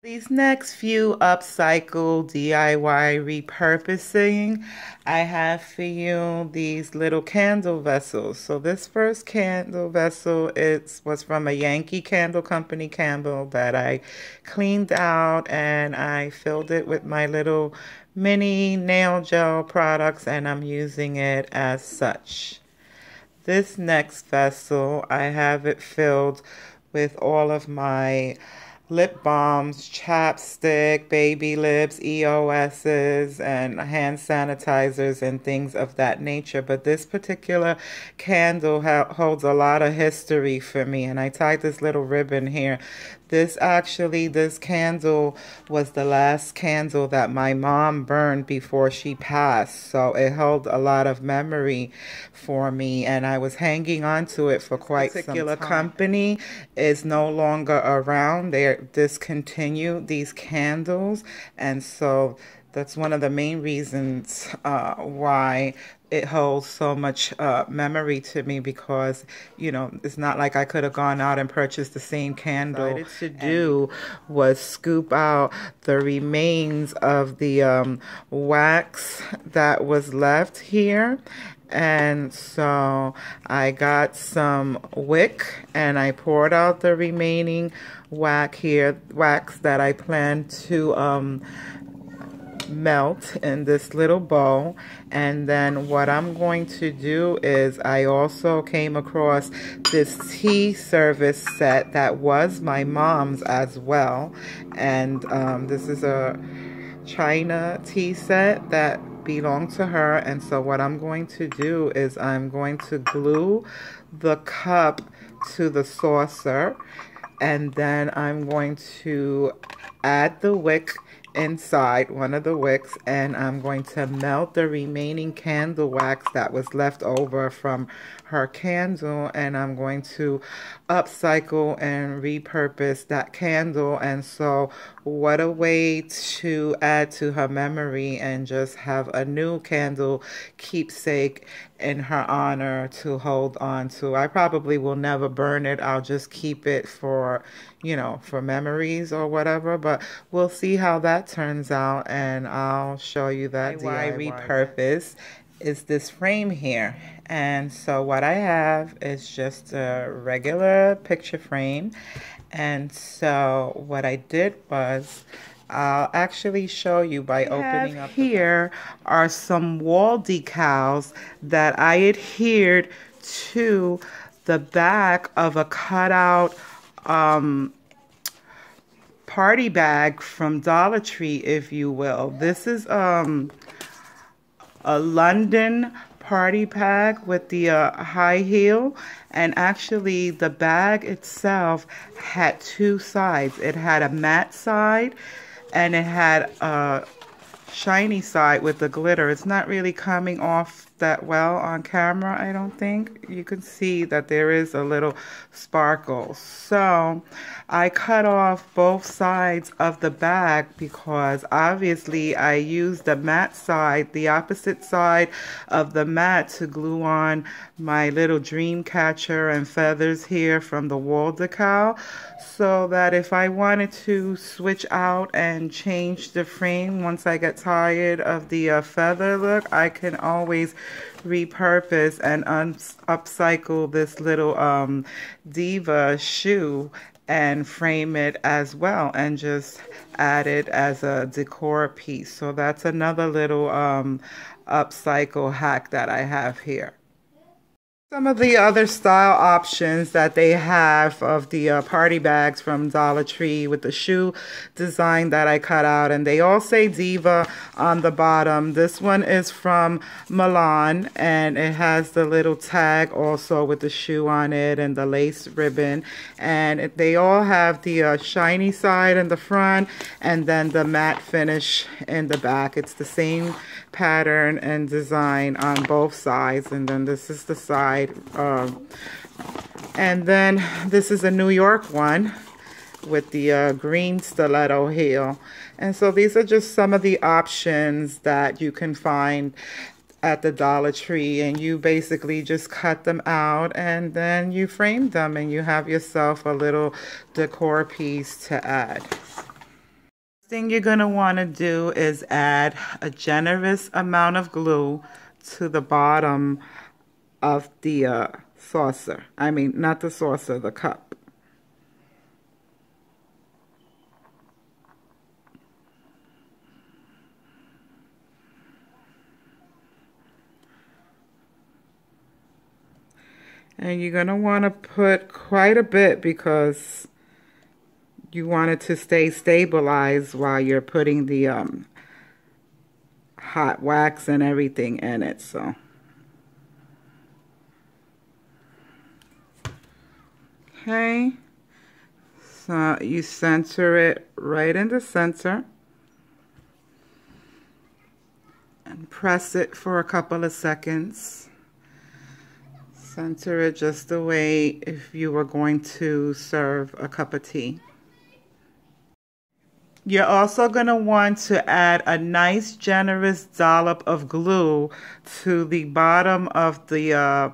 These next few upcycle DIY repurposing, I have for you these little candle vessels. So this first candle vessel was from a Yankee Candle Company candle that I cleaned out and I filled it with my little mini nail gel products and I'm using it as such. This next vessel, I have it filled with all of my lip balms, chapstick, baby lips, EOSs, and hand sanitizers and things of that nature. But this particular candle holds a lot of history for me. And I tied this little ribbon here. This candle was the last candle that my mom burned before she passed. So it held a lot of memory for me. And I was hanging on to it for quite some time. This particular company is no longer around. They're discontinued these candles. And so that's one of the main reasons why it holds so much memory to me, because it's not like I could have gone out and purchased the same candle. What I decided to do was scoop out the remains of the wax that was left here. And so I got some wick and I poured out the remaining wax that I plan to melt in this little bowl. And then what I'm going to do is I also came across this tea service set that was my mom's as well. And this is a China tea set that belonged to her. And so what I'm going to do is I'm going to glue the cup to the saucer, and then I'm going to add the wick inside, one of the wicks, and I'm going to melt the remaining candle wax that was left over from her candle, and I'm going to upcycle and repurpose that candle. And so what a way to add to her memory and just have a new candle keepsake in her honor to hold on to. I probably will never burn it. I'll just keep it for memories or whatever, but we'll see how that turns out, and I'll show you that DIY repurpose is this frame here. And so what I have is just a regular picture frame. And so what I did was, I'll actually show you by opening up. Here are some wall decals that I adhered to the back of a cutout party bag from Dollar Tree, if you will. This is a London party bag with the high heel, and actually the bag itself had two sides. It had a matte side and it had a shiny side with the glitter. It's not really coming off that well on camera, I don't think. You can see that there is a little sparkle. So I cut off both sides of the bag because obviously I used the matte side, the opposite side of the matte, to glue on my little dream catcher and feathers here from the wall decal, so that if I wanted to switch out and change the frame once I get tired of the feather look, I can always repurpose and upcycle this little Diva shoe and frame it as well and just add it as a decor piece. So that's another little upcycle hack that I have here. Some of the other style options that they have of the party bags from Dollar Tree with the shoe design that I cut out, and they all say Diva on the bottom. This one is from Milan, and it has the little tag also with the shoe on it and the lace ribbon, and they all have the shiny side in the front and then the matte finish in the back. It's the same pattern and design on both sides, and then this is the side. And then this is a New York one with the green stiletto heel. And so these are just some of the options that you can find at the Dollar Tree, and you basically just cut them out and then you frame them and you have yourself a little decor piece to add. Thing you're going to want to do is add a generous amount of glue to the bottom of the saucer. I mean, not the saucer, the cup. And you're going to want to put quite a bit because you want it to stay stabilized while you're putting the hot wax and everything in it. So okay, so you center it right in the center and press it for a couple of seconds. Center it just the way if you were going to serve a cup of tea. You're also going to want to add a nice generous dollop of glue to the bottom of the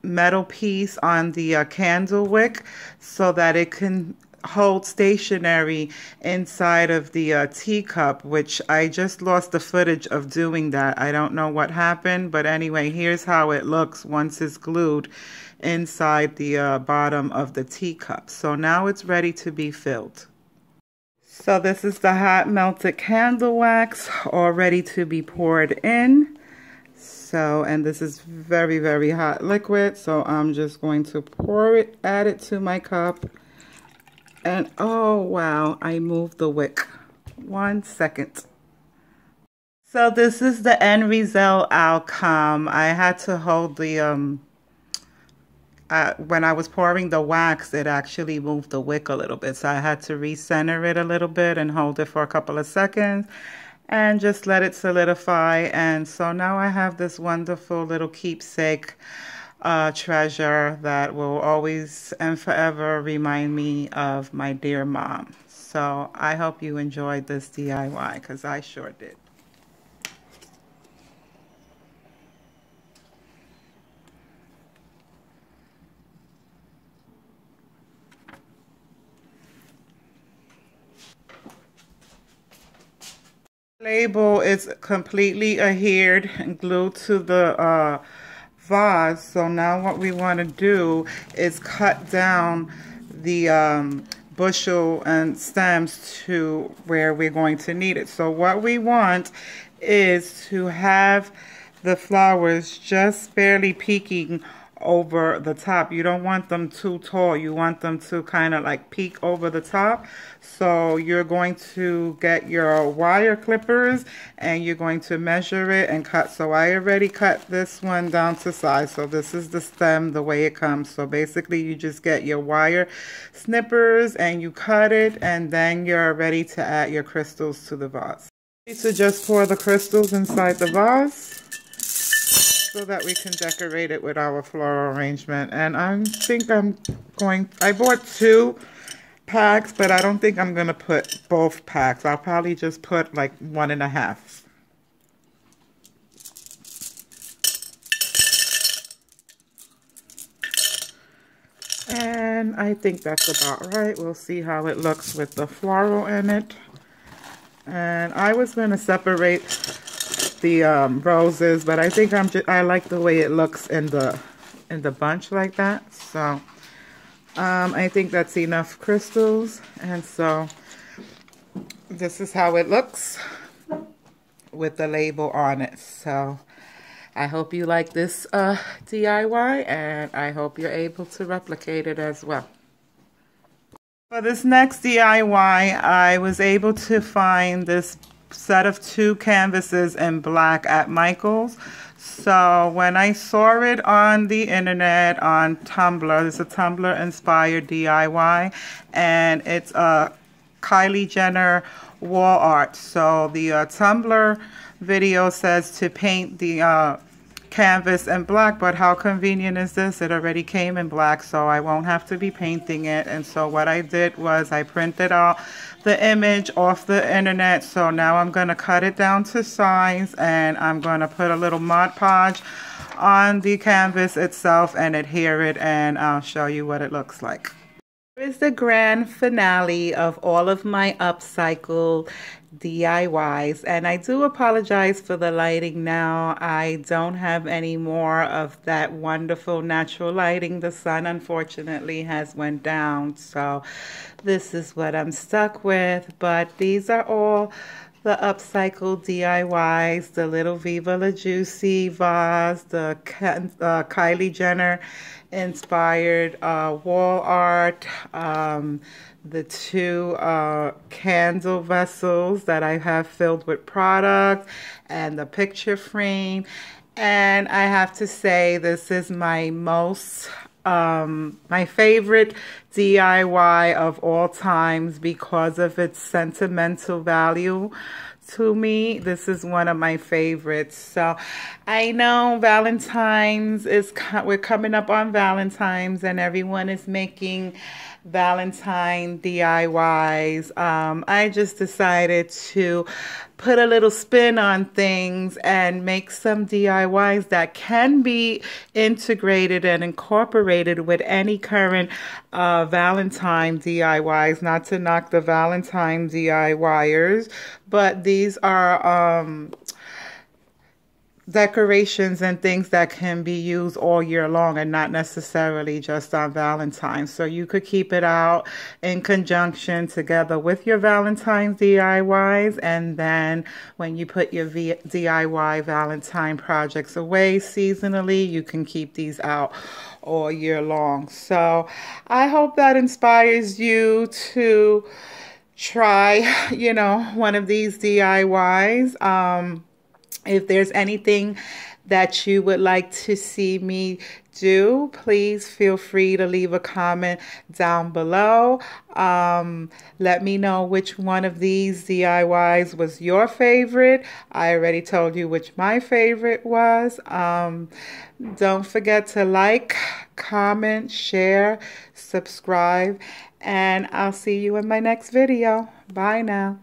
metal piece on the candle wick so that it can hold stationary inside of the teacup, which I just lost the footage of doing that. I don't know what happened, but anyway, here's how it looks once it's glued inside the bottom of the teacup. So now it's ready to be filled. So this is the hot melted candle wax all ready to be poured in. So, and this is very, very hot liquid. So I'm just going to pour it, add it to my cup. And oh wow, I moved the wick. 1 second. So this is the end result outcome. I had to hold the when I was pouring the wax, it actually moved the wick a little bit. So I had to recenter it a little bit and hold it for a couple of seconds and just let it solidify. And so now I have this wonderful little keepsake treasure that will always and forever remind me of my dear mom. So I hope you enjoyed this DIY because I sure did. Label is completely adhered and glued to the vase. So now what we want to do is cut down the bushel and stems to where we're going to need it. So what we want is to have the flowers just barely peeking over the top. You don't want them too tall. You want them to kind of like peek over the top. So you're going to get your wire clippers and you're going to measure it and cut. So I already cut this one down to size. So this is the stem the way it comes. So basically you just get your wire snippers and you cut it, and then you're ready to add your crystals to the vase. So just pour the crystals inside the vase so that we can decorate it with our floral arrangement. And I think I bought 2 packs, but I don't think I'm going to put both packs. I'll probably just put like 1.5. And I think that's about right. We'll see how it looks with the floral in it. And I was going to separate the roses, but I think I like the way it looks in the bunch like that. So I think that's enough crystals, and so this is how it looks with the label on it. So I hope you like this DIY, and I hope you're able to replicate it as well. For this next DIY, I was able to find this set of 2 canvases in black at Michael's. So when I saw it on the internet, on Tumblr, it's a Tumblr inspired DIY, and it's a Kylie Jenner wall art. So the Tumblr video says to paint the canvas in black, but how convenient is this? It already came in black, so I won't have to be painting it. And so what I did was I printed out the image off the internet. So now I'm going to cut it down to size, and I'm going to put a little Mod Podge on the canvas itself and adhere it, and I'll show you what it looks like. Is the grand finale of all of my upcycle DIYs, and I do apologize for the lighting now. I don't have any more of that wonderful natural lighting. The sun unfortunately has went down, so this is what I'm stuck with. But these are all the upcycled DIYs, the little Viva La Juicy vase, the Kylie Jenner inspired wall art, the two candle vessels that I have filled with product, and the picture frame. And I have to say, this is my my favorite DIY of all times because of its sentimental value to me. This is one of my favorites. So I know we're coming up on Valentine's and everyone is making Valentine DIYs. I just decided to put a little spin on things and make some DIYs that can be integrated and incorporated with any current Valentine DIYs. Not to knock the Valentine DIYers, but these are decorations and things that can be used all year long and not necessarily just on Valentine's. So you could keep it out in conjunction together with your Valentine's DIYs, and then when you put your DIY Valentine projects away seasonally, you can keep these out all year long. So I hope that inspires you to try, one of these DIYs. If there's anything that you would like to see me do, please feel free to leave a comment down below. Let me know which one of these DIYs was your favorite. I already told you which my favorite was. Don't forget to like, comment, share, subscribe, and I'll see you in my next video. Bye now.